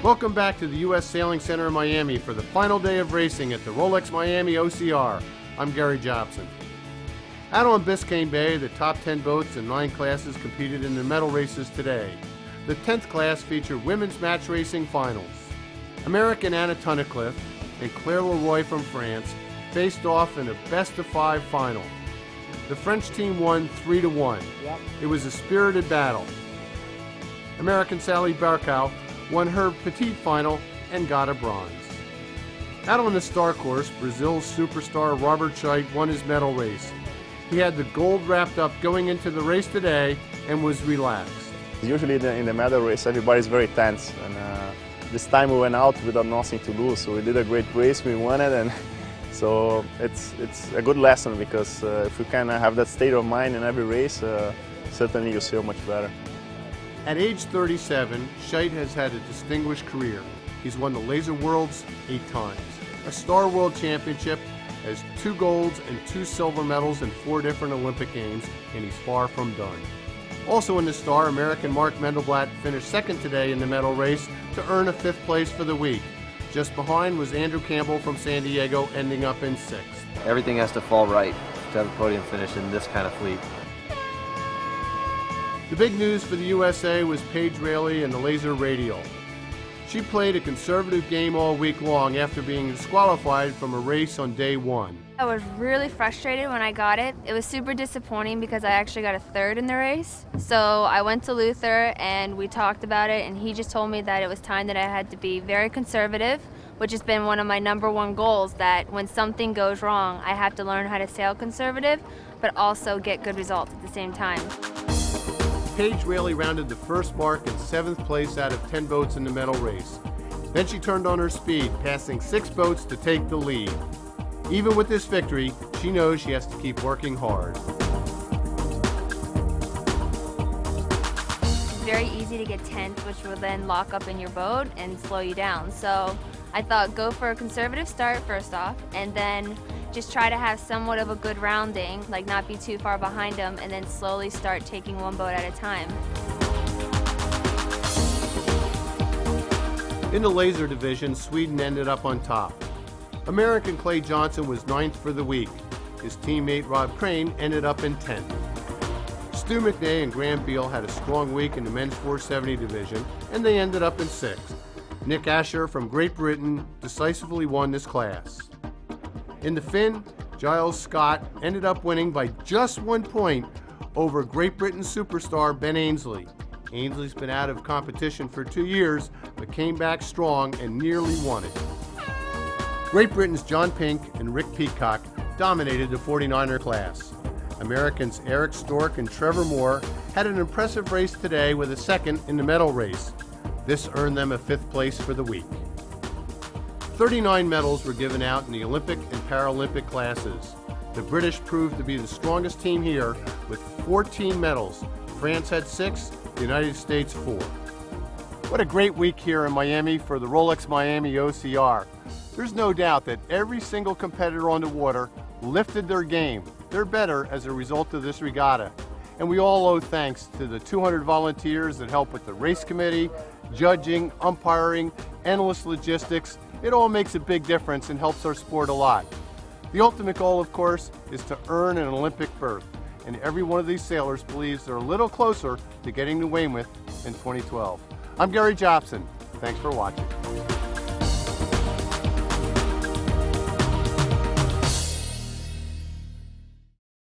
Welcome back to the U.S. Sailing Center in Miami for the final day of racing at the Rolex Miami OCR. I'm Gary Jobson. Out on Biscayne Bay, the top 10 boats in 9 classes competed in the medal races today. The 10th class featured women's match racing finals. American Anna Tunnicliffe and Claire Leroy from France faced off in a best-of-5 final. The French team won 3-1. It was a spirited battle. American Sally Barkow won her petite final and got a bronze. Out on the star course, Brazil's superstar Robert Scheidt won his medal race. He had the gold wrapped up going into the race today and was relaxed. Usually in the medal race everybody's very tense, and this time we went out without nothing to lose, so we did a great race, we won it, and so it's a good lesson, because if we can have that state of mind in every race, certainly you'll feel much better. At age 37, Scheidt has had a distinguished career. He's won the Laser Worlds 8 times, a Star World Championship, has 2 golds and 2 silver medals in 4 different Olympic Games, and he's far from done. Also in the Star, American Mark Mendelblatt finished second today in the medal race to earn a 5th place for the week. Just behind was Andrew Campbell from San Diego, ending up in 6th. Everything has to fall right to have a podium finish in this kind of fleet. The big news for the USA was Paige Raley and the Laser Radial. She played a conservative game all week long after being disqualified from a race on day 1. I was really frustrated when I got it. It was super disappointing because I actually got a 3rd in the race. So I went to Luther and we talked about it, and he just told me that it was time that I had to be very conservative, which has been one of my #1 goals, that when something goes wrong, I have to learn how to sail conservative, but also get good results at the same time. Paige Raley rounded the first mark in 7th place out of 10 boats in the medal race. Then she turned on her speed, passing 6 boats to take the lead. Even with this victory, she knows she has to keep working hard. It's very easy to get tense, which will then lock up in your boat and slow you down. So I thought, go for a conservative start first off, and then just try to have somewhat of a good rounding, like not be too far behind them, and then slowly start taking one boat at a time. In the Laser division, Sweden ended up on top. American Clay Johnson was 9th for the week. His teammate Rob Crane ended up in 10th. Stu McNay and Graham Beal had a strong week in the men's 470 division, and they ended up in 6th. Nick Asher from Great Britain decisively won this class. In the Finn, Giles Scott ended up winning by just 1 point over Great Britain superstar Ben Ainsley. Ainsley's been out of competition for 2 years, but came back strong and nearly won it. Great Britain's John Pink and Rick Peacock dominated the 49er class. Americans Eric Stork and Trevor Moore had an impressive race today with a 2nd in the medal race. This earned them a 5th place for the week. 39 medals were given out in the Olympic and Paralympic classes. The British proved to be the strongest team here with 14 medals. France had 6, the United States 4. What a great week here in Miami for the Rolex Miami OCR. There's no doubt that every single competitor on the water lifted their game. They're better as a result of this regatta. And we all owe thanks to the 200 volunteers that help with the race committee, judging, umpiring, endless logistics. It all makes a big difference and helps our sport a lot. The ultimate goal, of course, is to earn an Olympic berth. And every one of these sailors believes they're a little closer to getting to Weymouth in 2012. I'm Gary Jobson. Thanks for watching.